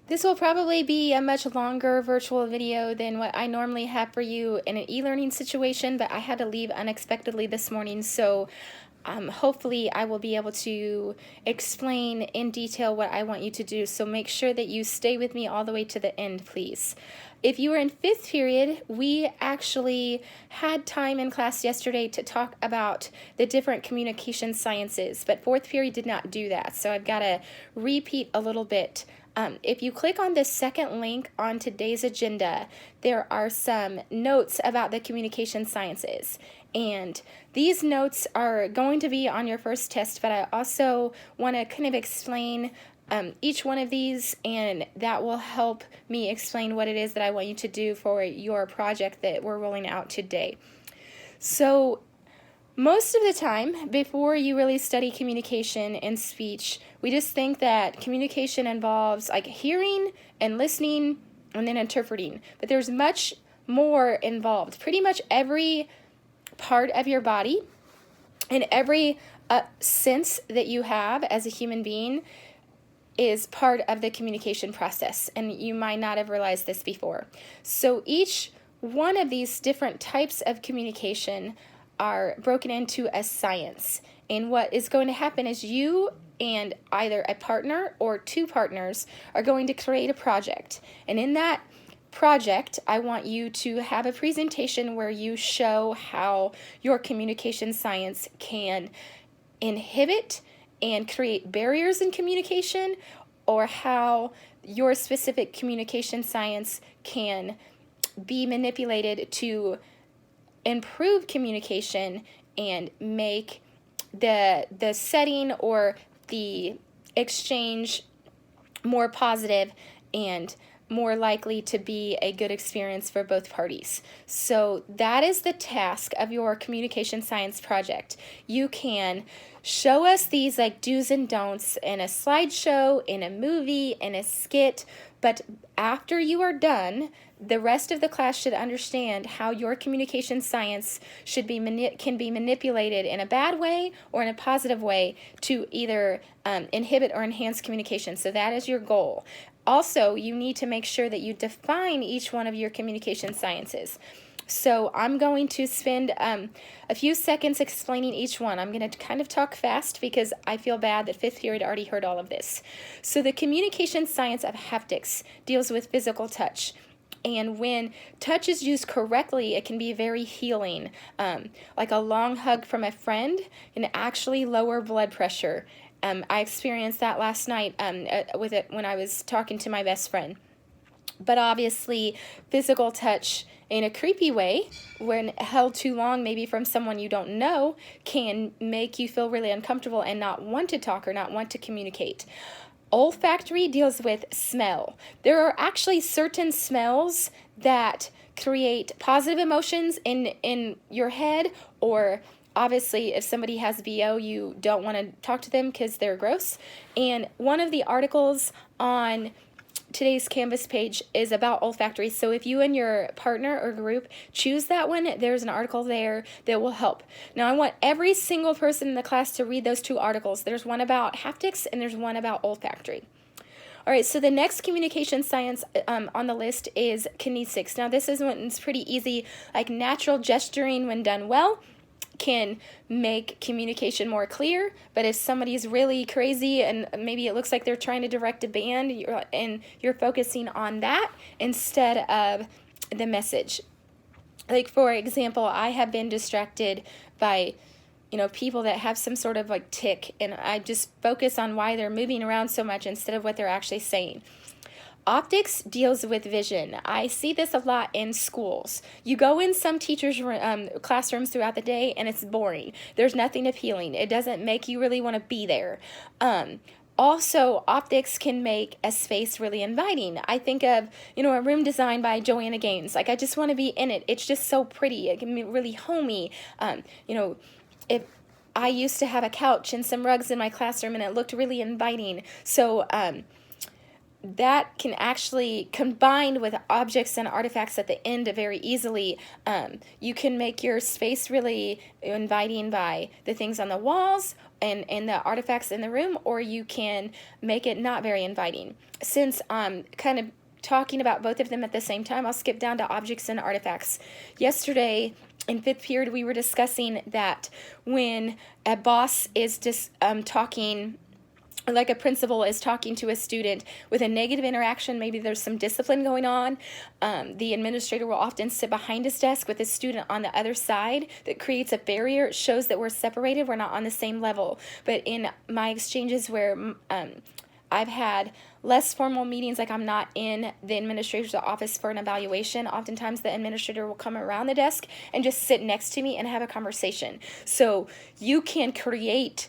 This will probably be a much longer virtual video than what I normally have for you in an e-learning situation, but I had to leave unexpectedly this morning, so hopefully I will be able to explain in detail what I want you to do, so make sure that you stay with me all the way to the end, please. If you were in 5th period, we actually had time in class yesterday to talk about the different communication sciences, but 4th period did not do that, so I've got to repeat a little bit. If you click on the second link on today's agenda, there are some notes about the communication sciences. And these notes are going to be on your first test, but I also want to kind of explain each one of these, and that will help me explain what it is that I want you to do for your project that we're rolling out today. So most of the time, before you really study communication and speech, we just think that communication involves like hearing and listening and then interpreting. But there's much more involved. Pretty much every part of your body and every sense that you have as a human being is part of the communication process, and you might not have realized this before. So each one of these different types of communication are broken into a science. And what is going to happen is you and either a partner or two partners are going to create a project. And in that project, I want you to have a presentation where you show how your communication science can inhibit and create barriers in communication, or how your specific communication science can be manipulated to improve communication and make the setting or the exchange more positive and more likely to be a good experience for both parties. So that is the task of your communication science project. You can show us these like do's and don'ts in a slideshow, in a movie, in a skit, but after you are done, the rest of the class should understand how your communication science can be manipulated in a bad way or in a positive way to either inhibit or enhance communication. So that is your goal. Also, you need to make sure that you define each one of your communication sciences. So I'm going to spend a few seconds explaining each one. I'm going to kind of talk fast because I feel bad that 5th period already heard all of this. So the communication science of haptics deals with physical touch. And when touch is used correctly, it can be very healing. Like a long hug from a friend can actually lower blood pressure. I experienced that last night with it when I was talking to my best friend. But obviously, physical touch in a creepy way, when held too long, maybe from someone you don't know, can make you feel really uncomfortable and not want to talk or not want to communicate. Olfactory deals with smell. There are actually certain smells that create positive emotions in your head, or obviously, if somebody has BO, you don't want to talk to them because they're gross. And one of the articles on today's Canvas page is about olfactory. So if you and your partner or group choose that one, there's an article there that will help. Now, I want every single person in the class to read those two articles. There's one about haptics and there's one about olfactory. All right, so the next communication science on the list is kinesics. Now, this is one's pretty easy, like natural gesturing when done well can make communication more clear, but if somebody's really crazy and maybe it looks like they're trying to direct a band and you're focusing on that instead of the message. Like, for example, I have been distracted by people that have some sort of like tic, and I just focus on why they're moving around so much instead of what they're actually saying. Optics deals with vision. I see this a lot in schools. You go in some teachers' classrooms throughout the day and it's boring. There's nothing appealing. It doesn't make you really want to be there. Also, optics can make a space really inviting. I think of, a room designed by Joanna Gaines. Like, I just want to be in it. It's just so pretty. It can be really homey. If I used to have a couch and some rugs in my classroom and it looked really inviting. So, that can actually combine with objects and artifacts at the end very easily. You can make your space really inviting by the things on the walls and the artifacts in the room, or you can make it not very inviting. Since I'm kind of talking about both of them at the same time, I'll skip down to objects and artifacts. Yesterday in 5th period, we were discussing that when a boss is just talking, like a principal is talking to a student with a negative interaction, maybe there's some discipline going on, the administrator will often sit behind his desk with his student on the other side. That creates a barrier. It shows that we're separated, we're not on the same level. But in my exchanges where I've had less formal meetings, like I'm not in the administrator's office for an evaluation, oftentimes the administrator will come around the desk and just sit next to me and have a conversation. So you can create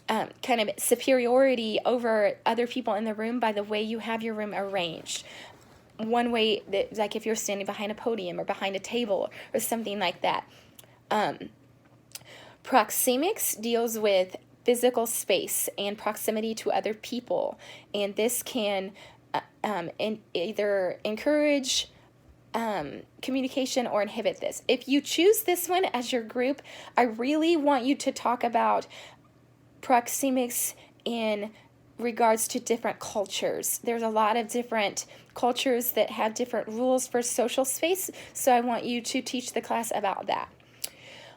kind of superiority over other people in the room by the way you have your room arranged. One way, that, like if you're standing behind a podium or behind a table or something like that. Proxemics deals with physical space and proximity to other people, and this can either encourage communication or inhibit this. If you choose this one as your group, I really want you to talk about proxemics in regards to different cultures. There's a lot of different cultures that have different rules for social space, so I want you to teach the class about that.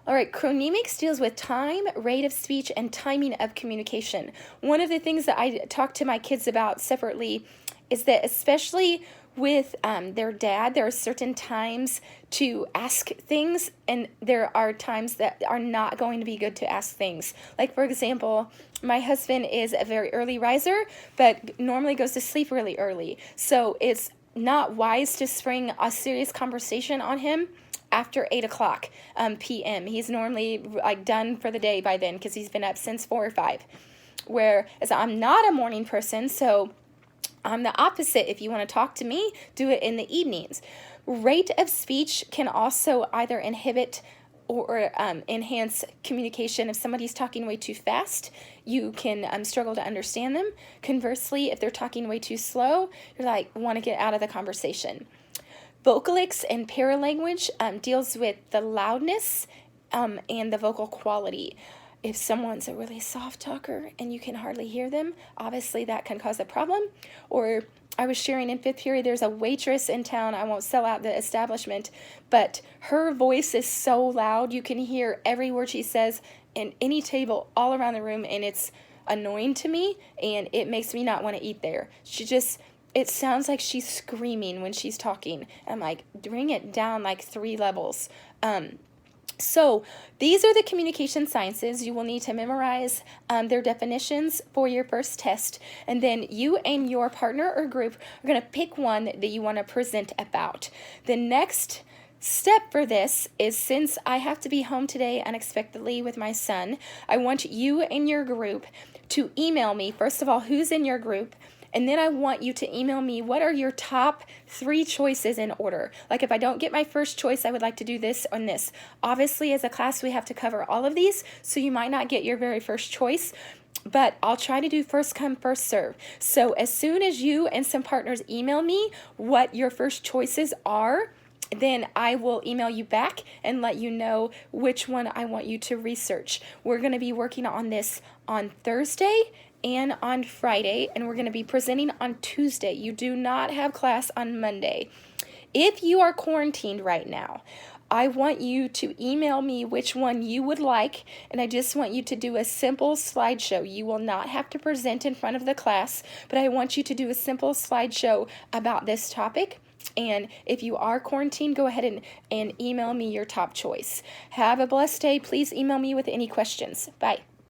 All right, chronemics deals with time, rate of speech, and timing of communication. One of the things that I talk to my kids about separately is that, especially with their dad, there are certain times to ask things, and there are times that are not going to be good to ask things. Like, for example, my husband is a very early riser, but normally goes to sleep really early. So it's not wise to spring a serious conversation on him after 8 o'clock p.m. He's normally like done for the day by then because he's been up since 4 or 5. Whereas I'm not a morning person, so I'm the opposite. If you want to talk to me, do it in the evenings. Rate of speech can also either inhibit or enhance communication. If somebody's talking way too fast, you can struggle to understand them. Conversely, if they're talking way too slow, you're like, want to get out of the conversation. Vocalics and paralanguage deals with the loudness and the vocal quality. If someone's a really soft talker and you can hardly hear them, obviously that can cause a problem. Or I was sharing in 5th period, there's a waitress in town, I won't sell out the establishment, but her voice is so loud you can hear every word she says in any table all around the room, and it's annoying to me, and it makes me not want to eat there. It sounds like she's screaming when she's talking. I'm like, bring it down like 3 levels. So these are the communication sciences. You will need to memorize their definitions for your first test, and then you and your partner or group are going to pick one that you want to present about. The next step for this is, since I have to be home today unexpectedly with my son, I want you and your group to email me, first of all, who's in your group. And then I want you to email me, what are your top 3 choices in order? Like, if I don't get my first choice, I would like to do this and this. Obviously, as a class, we have to cover all of these, so you might not get your very first choice, but I'll try to do first come, first serve. So as soon as you and some partners email me what your first choices are, then I will email you back and let you know which one I want you to research. We're going to be working on this on Thursday and on Friday, and we're going to be presenting on Tuesday. You do not have class on Monday. If you are quarantined right now, I want you to email me which one you would like, and I just want you to do a simple slideshow. You will not have to present in front of the class, but I want you to do a simple slideshow about this topic. And if you are quarantined, go ahead and email me your top choice. Have a blessed day. Please email me with any questions. Bye.